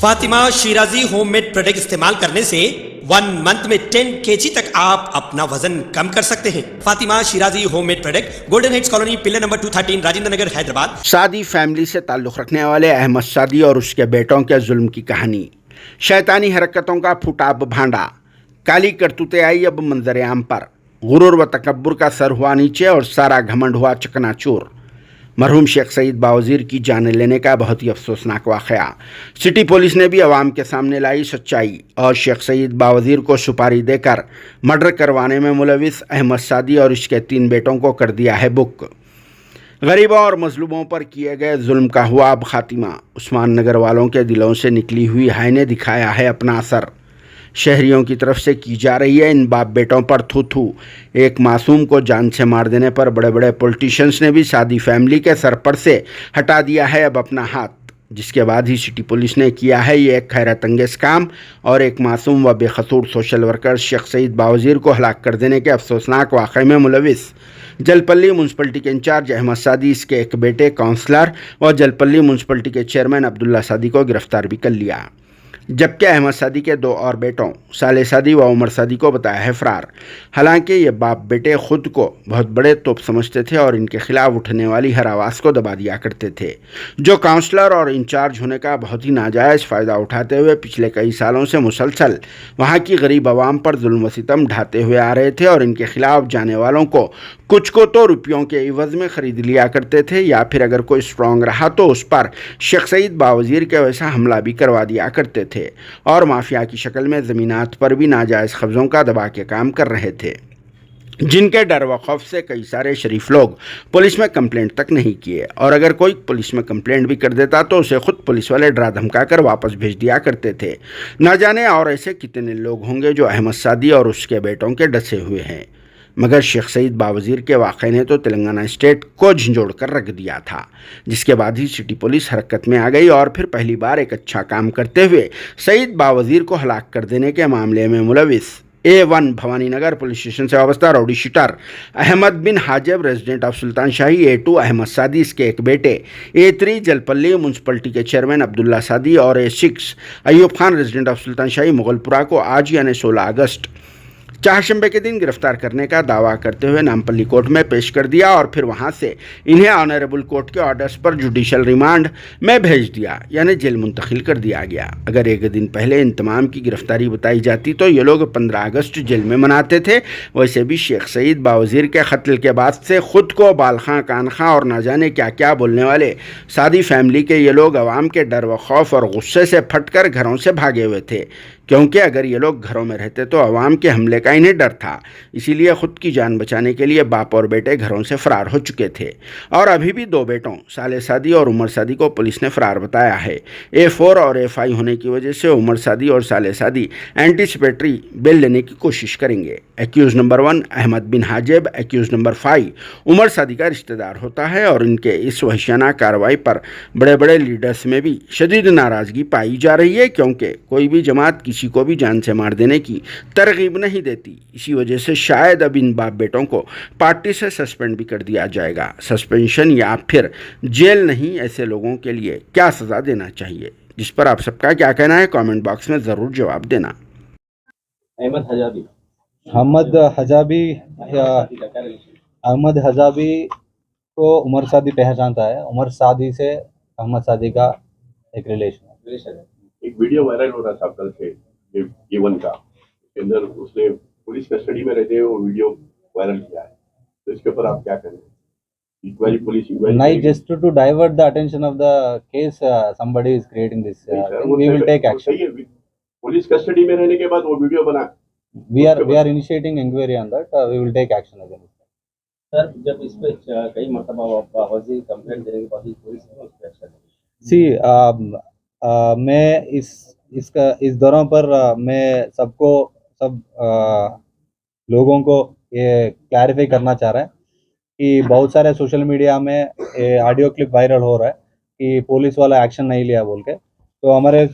Fatima Shirazi homemade product इस्तेमाल करने से 1 मंथ में 10 kg तक आप अपना वजन कम कर सकते हैं। Fatima Shirazi homemade product, golden heights colony, pillar number 213, Rajendra Nagar, Hyderabad. Saadi family से ताल्लुक़ रखने वाले अहमद सादी और उसके बेटों के जुल्म की कहानी। शैतानी हरकतों का फूटा अब भांडा, काली करतूतें आई अब मंजर आम पर। गुरूर व तकब्बुर का सर हुआ नीचे और सारा घमंड हुआ चकनाचूर। मरहूम शेख सईद बावजीर की जान लेने का बहुत ही अफसोसनाक वाक़या। सिटी पुलिस ने भी अवाम के सामने लाई सच्चाई और शेख सईद बावजीर को सुपारी देकर मर्डर करवाने में मुलविस अहमद सादी और उसके 3 बेटों को कर दिया है बुक। गरीबों और मजलूमों पर किए गए जुल्म का हुआ अब खातिमा। उस्मान नगर वालों के दिलों से निकली हुई हाय ने दिखाया है अपना असर। शहरियों की तरफ से की जा रही है इन बाप बेटों पर थू थू। एक मासूम को जान से मार देने पर बड़े बड़े पॉलिटिशियंस ने भी सादी फैमिली के सर पर से हटा दिया है अब अपना हाथ, जिसके बाद ही सिटी पुलिस ने किया है ये एक खैरत अंगेज काम और एक मासूम व बेकसूर सोशल वर्कर शेख सईद बावजीर को हलाक कर देने के अफसोसनाक वाक़े में मुलविस जलपल्ली म्यूनसिपलिटी के इंचार्ज अहमद सादी, इसके एक बेटे काउंसलर व जलपल्ली म्यूनसिपलिटी के चेयरमैन अब्दुल्ला सादी को गिरफ्तार भी कर लिया, जबकि अहमद सादी के 2 और बेटों साले सादी व उमर सादी को बताया है फरार। हालांकि ये बाप बेटे खुद को बहुत बड़े तोप समझते थे और इनके खिलाफ उठने वाली हर आवाज़ को दबा दिया करते थे, जो काउंसलर और इंचार्ज होने का बहुत ही नाजायज़ फ़ायदा उठाते हुए पिछले कई सालों से मुसलसल वहाँ की गरीब आवाम पर जुल्म व सितम ढाते हुए आ रहे थे और इनके खिलाफ जाने वालों को कुछ को तो रुपयों के इवज़ में ख़रीद लिया करते थे या फिर अगर कोई स्ट्रॉन्ग रहा तो उस पर शेख सईद बावजीर के वैसा हमला भी करवा दिया करते थे और माफिया की शक्ल में ज़मीनात पर भी नाजायज़ कब्ज़ों का दबा के काम कर रहे थे, जिनके डर व खौफ से कई सारे शरीफ लोग पुलिस में कंप्लेंट तक नहीं किए और अगर कोई पुलिस में कंप्लेंट भी कर देता तो उसे खुद पुलिस वाले डरा धमका कर वापस भेज दिया करते थे। न जाने और ऐसे कितने लोग होंगे जो अहमद सादी और उसके बेटों के डसे हुए हैं, मगर शेख सईद बावजीर के वाक़े ने तो तेलंगाना स्टेट को झंझोड़ कर रख दिया था, जिसके बाद ही सिटी पुलिस हरकत में आ गई और फिर पहली बार एक अच्छा काम करते हुए सईद बावजीर को हलाक कर देने के मामले में मुलविस A1 Bhavani Nagar police station से वाबस्ता rowdy shooter Ahmed bin Hajib resident of Sultan Shahi, A2 Ahmed Saadi, इसके एक बेटे, A3 जलपल्ली म्यूनसिपलिटी के चेयरमैन अब्दुल्ला सादी और A6 Ayub Khan resident of Sultan Shahi Mughalpura को आज यानी 16 अगस्त चाहशंबे के दिन गिरफ्तार करने का दावा करते हुए नामपल्ली कोर्ट में पेश कर दिया और फिर वहां से इन्हें ऑनरेबल कोर्ट के ऑर्डर्स पर जुडिशल रिमांड में भेज दिया, यानी जेल मुंतकिल कर दिया गया। अगर एक दिन पहले इन तमाम की गिरफ्तारी बताई जाती तो ये लोग 15 अगस्त जेल में मनाते थे। वैसे भी शेख सईद बावजीर के कत्ल के बाद से खुद को बालखां कानखां और ना जाने क्या क्या बोलने वाले सादी फैमिली के ये लोग अवाम के डर व खौफ और गुस्से से फटकर घरों से भागे हुए थे, क्योंकि अगर ये लोग घरों में रहते तो अवाम के हमले का इन्हें डर था। इसीलिए खुद की जान बचाने के लिए बाप और बेटे घरों से फरार हो चुके थे और अभी भी 2 बेटों साले सादी और उमर सादी को पुलिस ने फरार बताया है। A4 और A5 होने की वजह से उमर सादी और साले सादी एंटीसिपेटरी बेल लेने की कोशिश करेंगे। Accused number 1 Ahmad bin हाजिब accused number 5 Umar सादी का रिश्तेदार होता है और इनके इस वहशियाना कार्रवाई पर बड़े बड़े लीडर्स में भी शदीद नाराज़गी पाई जा रही है, क्योंकि कोई भी जमात किसी को भी जान से मार देने की तरगीब नहीं देती। इसी वजह से शायद अब इन बाप बेटों को पार्टी से सस्पेंड भी कर दिया जाएगा। सस्पेंशन या फिर जेल नहीं, ऐसे लोगों के लिए क्या सज़ा देना चाहिए, जिस पर आप सबका क्या कहना है कमेंट बॉक्स में ज़रूर जवाब देना। अहमद हजाबी को उमर सादी पहचानता है। उमर सादी से अहमद सादी का एक रिलेशन है। एक वीडियो वायरल हो रहा था कल से A1 का, इसके अंदर उसने पुलिस कस्टडी में रहते हुए वो वीडियो वायरल किया है, तो इसके ऊपर आप क्या करेंगे? इंक्वायरी पुलिस नहीं, just to divert the attention of the case, somebody is creating this we will take action. Police custody में रहने के बाद वो वीडियो बना, we are initiating inquiry on that. We will take action against that. Sir, जब इस पे कई मरतबा बावजीर कंप्लेंट देने के बाद ही पुलिस ने उस पे एक्शन लिया। मैं इस दौरान पर मैं सब लोगों को ये क्लैरिफाई करना चाह रहा है कि बहुत सारे सोशल मीडिया में ऑडियो क्लिप वायरल हो रहा है कि पुलिस वाला एक्शन नहीं लिया बोल के, तो हमारे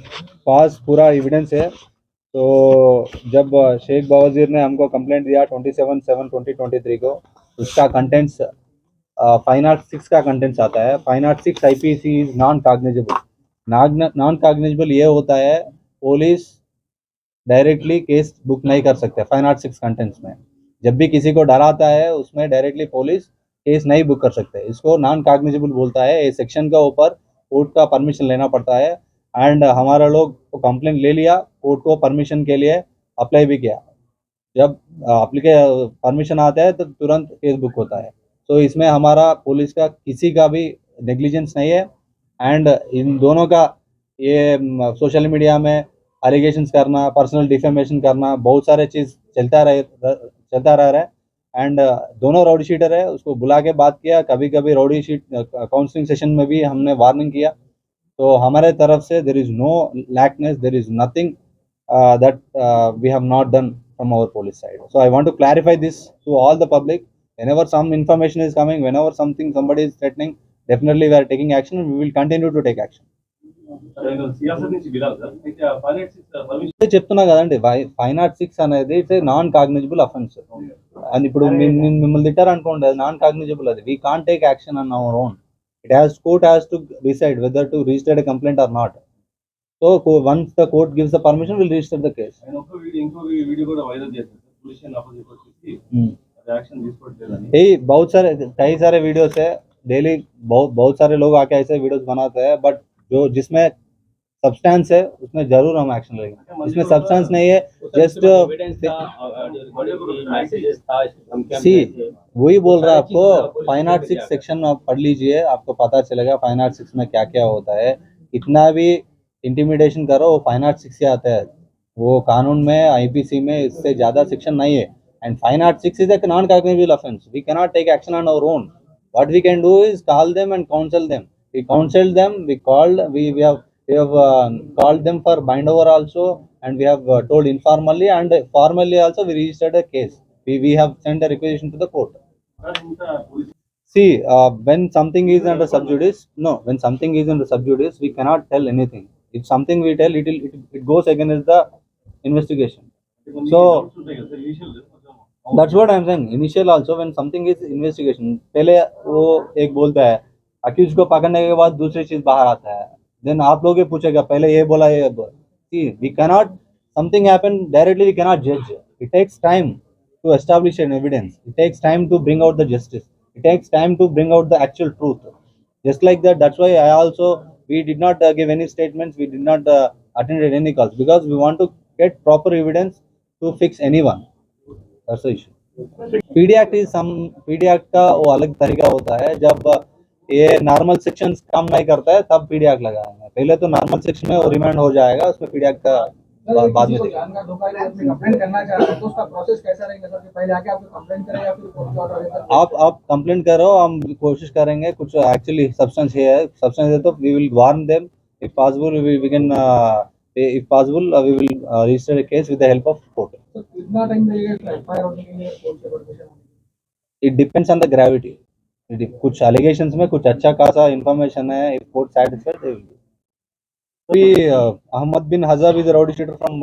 पास पूरा एविडेंस है। तो जब शेख बावजीर ने हमको कंप्लेंट दिया 27/7/2023 को, उसका कंटेंट्स 506 का कंटेंट्स आता है। 506 IPC is non cognizable, non cognizable ये होता है, पुलिस डायरेक्टली केस बुक नहीं कर सकते फाइन आर्ट 6 कंटेंट्स में। जब भी किसी को डराता है उसमें डायरेक्टली पुलिस केस नहीं बुक कर सकते, इसको नॉन कॉग्निजेबल बोलता है। ये सेक्शन का ऊपर कोर्ट का परमिशन लेना पड़ता है एंड हमारा लोग को कंप्लेंट ले लिया, कोर्ट को परमिशन के लिए अप्लाई भी किया। जब परमिशन आता है तो तुरंत केस बुक होता है। तो इसमें हमारा पुलिस का किसी का भी नेग्लिजेंस नहीं है एंड इन दोनों का ये सोशल मीडिया में एलिगेशंस करना, पर्सनल डिफेमेशन करना, बहुत सारे चीज़ चलता रह रहा है एंड दोनों राउडी शीटर है, उसको बुला के बात किया। कभी कभी राउडी शीट काउंसलिंग सेशन में भी हमने वार्निंग किया। तो हमारे तरफ से there is no lackness, there is nothing that we have not done from our police side. So I want to clarify this to all the public. Whenever some information is coming, whenever somebody is threatening, definitely we are taking action and we will continue to take action. చెప్తున్నా కదండి, fine art 6 అనేది it's non cognizable offence. And ఇప్పుడు మిమ్మల్ని తిట్టారు అనుకోండి, అది non cognisable, అది we can't take action on our own. Court has to decide whether to register a complaint or not. So once the court gives the permission, we'll register the case. ఇంకో video కూడా viral చేస్తారు politician opposite వచ్చేసి action తీసుకోవట్లేదని. बहुत सारे कई सारे videos है, daily बहुत सारे लोग आके ऐसे वीडियोस बनाते हैं, बट जो जिसमें सब्सटेंस है उसमें जरूर हम एक्शन लेंगे. इसमें सब्सटेंस नहीं है, जस्ट सी वही बोल रहा है आपको. फाइन आर्ट 6 सेक्शन आप पढ़ लीजिए, आपको पता चलेगा फाइन आर्ट 6 में क्या क्या होता है. कितना भी इंटिमिडेशन करो वो फाइन आर्ट 6 से आता है. वो कानून में आईपीसी में इससे ज़्यादा सेक्शन नहीं है. And fine art 6 is a non-cognizable offense. We cannot take action on our own. What we can do is call them and counsel them. We counseled them. We have called them for bind over also, and we have told informally and formally also we registered a case. We have sent a requisition to the court. See, when something is under sub judice, when something is under sub judice, we cannot tell anything. If something we tell, it goes against the investigation. So that's what I'm saying. Initial also when something is investigation, पहले वो एक बोलता है, accused को पकड़ने के बाद दूसरी चीज बाहर आता है. Then आप लोग ये पूछेगा पहले ये बोला ये. See, we cannot, something happen directly, we cannot judge. It takes time to establish an evidence. It takes time to bring out the justice. It takes time to bring out the actual truth. Just like that, that's why we did not give any statements, we did not attend any calls, because we want to get proper evidence to fix anyone. That's the issue. PD Act का वो अलग तरीका होता है. जब ये normal sections काम नहीं करता है तब PD Act लगाएंगे. पहले तो नॉर्मल सेक्शन में वो रिमांड हो जाएगा, उसमें PD Act का बाद में कंप्लेंट करना चाह रहे हैं तो उसका प्रोसेस कैसा रहेगा सर? पहले आके आपको कंप्लेंट करें या फिर कोर्ट ऑर्डर है? आप कंप्लेंट करो, हम कोशिश करेंगे. कुछ एक्चुअली सब्सटेंस है तो we will warn them. If possible we can if possible we will register a case with the help of court. तो कितना टाइम लगेगा एफआईआर होने के लिए, कोर्ट से permission? It depends on the gravity. कुछ allegations में कुछ अच्छा खासा information है, if court satisfied they will do. Ahmad bin Hazab is a rowdy shooter from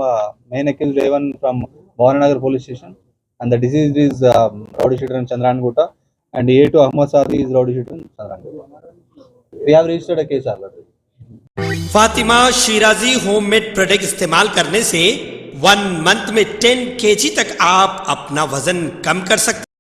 main accused A1 from Bhavananagar police station, and the deceased is rowdy shooter in Chandranagota, and A2 Ahmad Sadi is rowdy shooter in Chandranagota. We have registered a case already. Fatima Shirazi homemade product इस्तेमाल करने से 1 month में 10 kg तक आप अपना वजन कम कर सकते हैं.